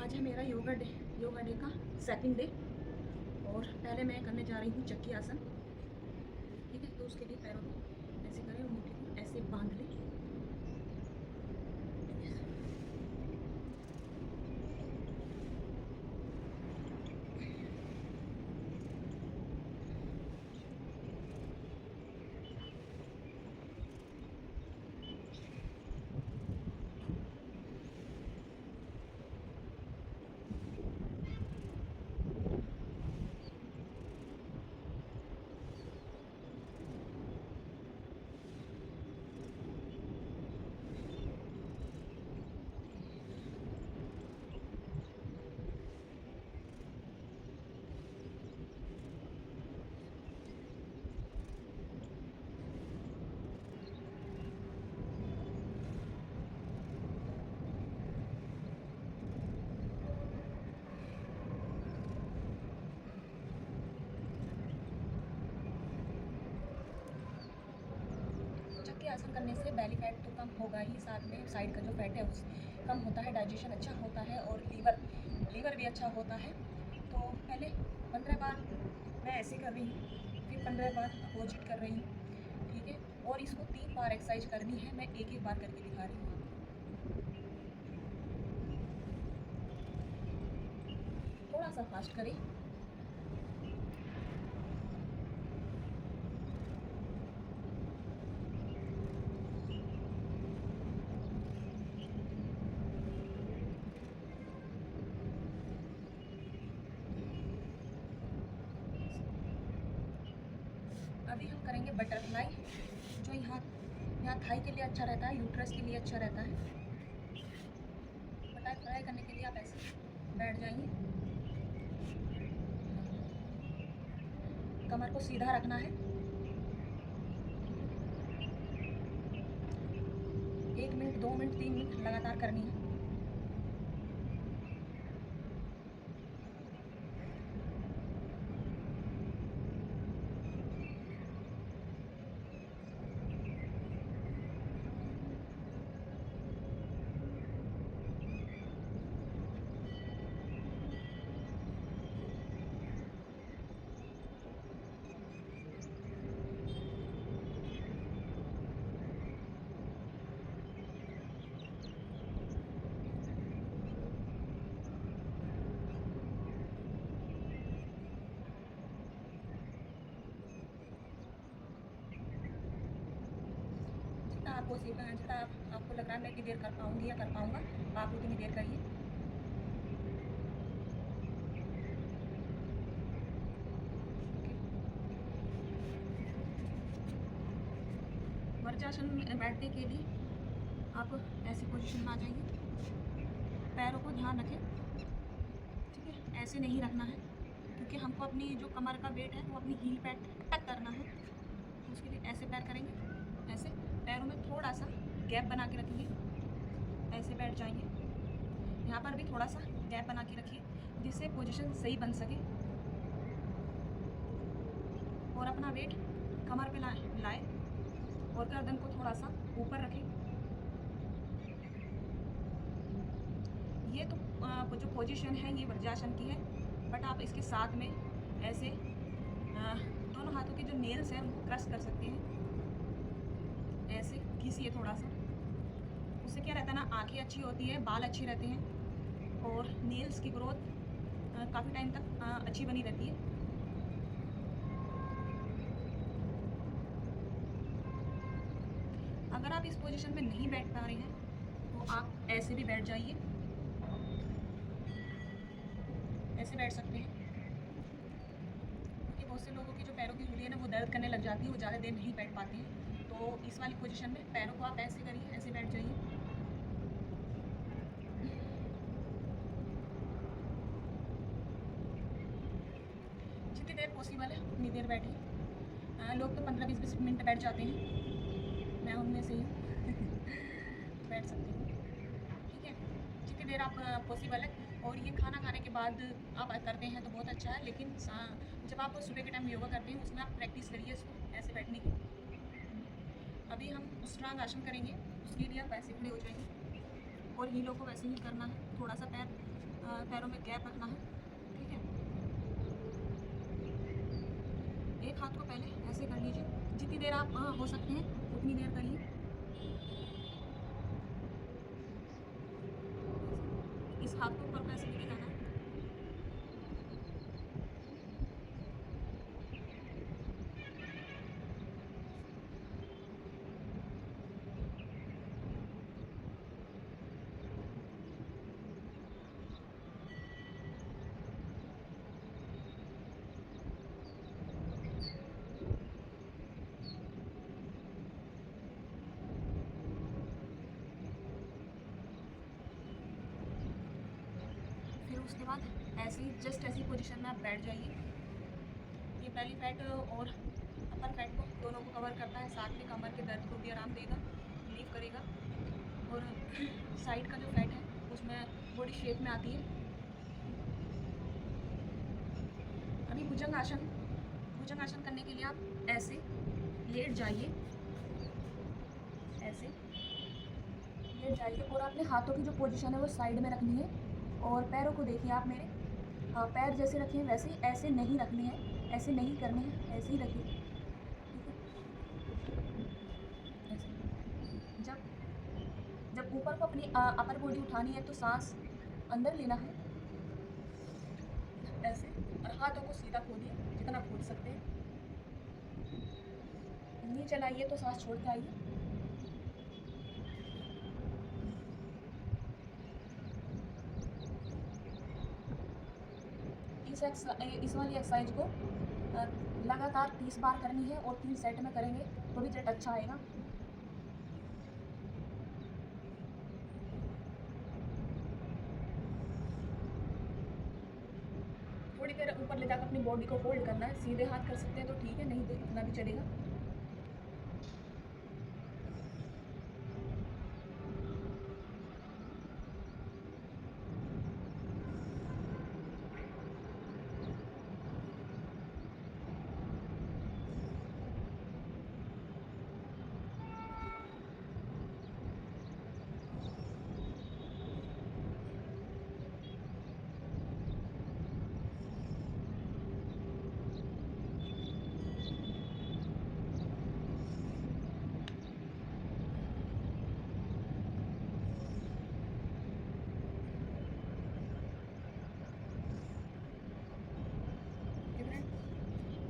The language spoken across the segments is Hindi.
आज है मेरा योगा डे का सेकंड डे। और पहले मैं करने जा रही हूँ चक्की आसन। ठीक है, तो उसके लिए पैरों को ऐसे करें और मुट्ठी को ऐसे बांध लें। चक्की आसन करने से बेली फैट तो कम होगा ही, साथ में साइड का जो फैट है उस कम होता है, डाइजेशन अच्छा होता है और लीवर भी अच्छा होता है। तो पहले 15 बार मैं ऐसे कर रही हूँ, फिर 15 बार अपोजिट कर रही हूँ। ठीक है, और इसको 3 बार एक्सरसाइज करनी है। मैं एक एक बार करके दिखा रही हूँ। थोड़ा सा फास्ट करें। अभी हम करेंगे बटरफ्लाई, जो यहाँ थाई के लिए अच्छा रहता है, यूट्रस के लिए अच्छा रहता है। बटरफ्लाई करने के लिए आप ऐसे बैठ जाइए, कमर को सीधा रखना है। 1 मिनट, 2 मिनट, 3 मिनट लगातार करनी है। जितना आपको लग रहा है मैं इतनी देर कर पाऊँगी या कर पाऊँगा, आप उतनी देर करिए। वर्जासन में बैठने के लिए आप ऐसी पोजीशन में आ जाइए, पैरों को ध्यान रखें। ठीक है, ऐसे नहीं रखना है, क्योंकि हमको अपनी जो कमर का वेट है वो अपनी हील पैड टक करना है। तो उसके लिए ऐसे पैर करेंगे, ऐसे पैरों में थोड़ा सा गैप बना के रखिए, ऐसे बैठ जाएंगे। यहाँ पर भी थोड़ा सा गैप बना के रखिए, जिससे पोजीशन सही बन सके। और अपना वेट कमर पे लाए और गर्दन को थोड़ा सा ऊपर रखें। ये तो जो पोजीशन है ये वज्रासन की है, बट आप इसके साथ में ऐसे दोनों हाथों के जो नेल्स हैं उनको क्रश कर सकते हैं। ऐसे घिसिए थोड़ा सा, उससे क्या रहता है ना, आंखें अच्छी होती है, बाल अच्छे रहते हैं और नेल्स की ग्रोथ काफ़ी टाइम तक अच्छी बनी रहती है। अगर आप इस पोजीशन में नहीं बैठ पा रहे हैं तो आप ऐसे भी बैठ जाइए, ऐसे बैठ सकते हैं। क्योंकि बहुत से लोगों की जो पैरों की उंगलियां ना वो दर्द करने लग जाती है, वो ज़्यादा देर नहीं बैठ पाते हैं। तो इस वाली पोजीशन में पैरों को आप ऐसे करिए, ऐसे बैठ जाइए। जितनी देर पॉसिबल है उतनी देर बैठिए। लोग तो 15-20 मिनट बैठ जाते हैं, मैं उनमें से ही बैठ सकती हूँ। ठीक है, जितनी देर आप पॉसिबल है। और ये खाना खाने के बाद आप करते हैं तो बहुत अच्छा है, लेकिन जब आप सुबह के टाइम योगा करते हैं उसमें आप प्रैक्टिस करिए इसको ऐसे बैठने की। अभी हम उष्ट्रांग आसन करेंगे, उसके लिए आप ऐसे खड़े हो जाएंगे और हीलों को वैसे ही करना है। थोड़ा सा पैर पैरों में गैप रखना है, ठीक है। एक हाथ को पहले ऐसे कर लीजिए, जितनी देर आप हो सकते हैं उतनी देर करिए। इस हाथ को ऊपर को ऐसे लेके जाना है। फिर उसके बाद ऐसे ही जस्ट ऐसी पोजीशन में आप बैठ जाइए। ये बेली फैट और अपर फैट को दोनों को कवर करता है, साथ में कमर के दर्द को भी आराम देगा, रिलीफ करेगा। और साइड का जो फैट है उसमें बॉडी शेप में आती है। अभी भुजंग आसन करने के लिए आप ऐसे लेट जाइए, ऐसे लेट जाइए और अपने हाथों की जो पोजीशन है वो साइड में रखनी है। और पैरों को देखिए आप मेरे, हाँ पैर जैसे रखे हैं वैसे ही, ऐसे नहीं रखने हैं, ऐसे नहीं करने हैं, ऐसे ही रखिए, ठीक है। ऐसे जब ऊपर को अपनी अपर बॉडी उठानी है तो सांस अंदर लेना है ऐसे, और हाथों को सीधा खोलिए जितना खोल सकते हैं। नीचे लाइए तो सांस छोड़ के आइए। इस वाली एक्सरसाइज को लगातार 30 बार करनी है और 3 सेट में करेंगे तो रिजल्ट अच्छा आएगा। थोड़ी देर ऊपर ले जाकर अपनी बॉडी को होल्ड करना है। सीधे हाथ कर सकते हैं तो ठीक है, नहीं तो इतना भी चलेगा।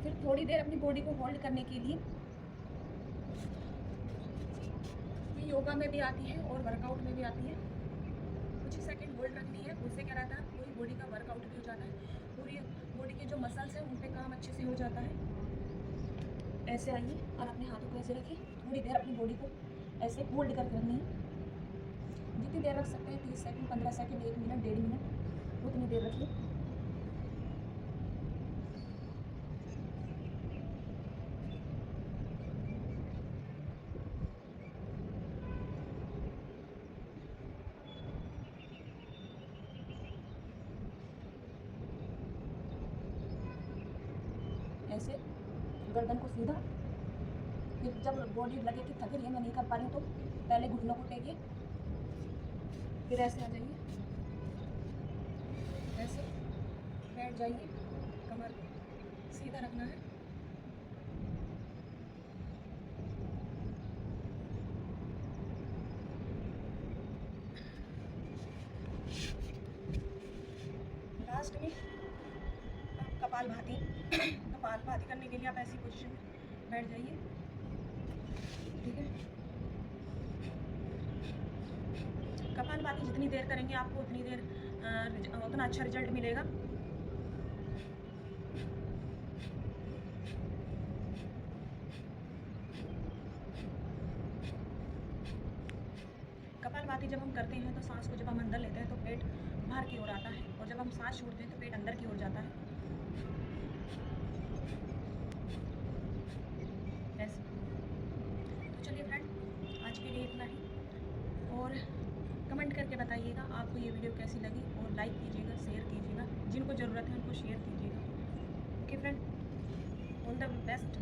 फिर थोड़ी देर अपनी बॉडी को होल्ड करने के लिए, ये योगा में भी आती है और वर्कआउट में भी आती है। कुछ ही सेकंड होल्ड रखनी है, उससे क्या रहता है पूरी बॉडी का वर्कआउट भी हो जाता है, पूरी बॉडी के जो मसल्स हैं उन पे काम अच्छे से हो जाता है। ऐसे आइए और अपने हाथों को ऐसे रखिए। थोड़ी देर अपनी बॉडी को ऐसे होल्ड करके रखनी है, जितनी देर रख सकते हैं, 30 सेकंड, 15 सेकंड, 1 मिनट, 1.5 मिनट, उतनी देर रखिए। ऐसे गर्दन को सीधा। फिर जब बॉडी लगे कि थक रही है, मैं नहीं कर पा रही हूँ, तो पहले घुटनों को टेकिए, फिर ऐसे आ जाइए, ऐसे बैठ जाइए, कमर सीधा रखना है। लास्ट में कपालभाति कपालभाति करने के लिए आप ऐसी पोजीशन में बैठ जाइए, ठीक है। कपालभाति जितनी देर करेंगे आपको उतना अच्छा रिजल्ट मिलेगा। कपालभाति जब हम करते हैं तो सांस को जब हम अंदर लेते हैं तो पेट बाहर की ओर आता है, और जब हम सांस छोड़ते हैं तो पेट अंदर की ओर जाता है। ऐसे तो चलिए फ्रेंड, आज के लिए इतना ही। और कमेंट करके बताइएगा आपको ये वीडियो कैसी लगी, और लाइक कीजिएगा, शेयर कीजिएगा, जिनको ज़रूरत है उनको शेयर कीजिएगा। Okay friend, all the best.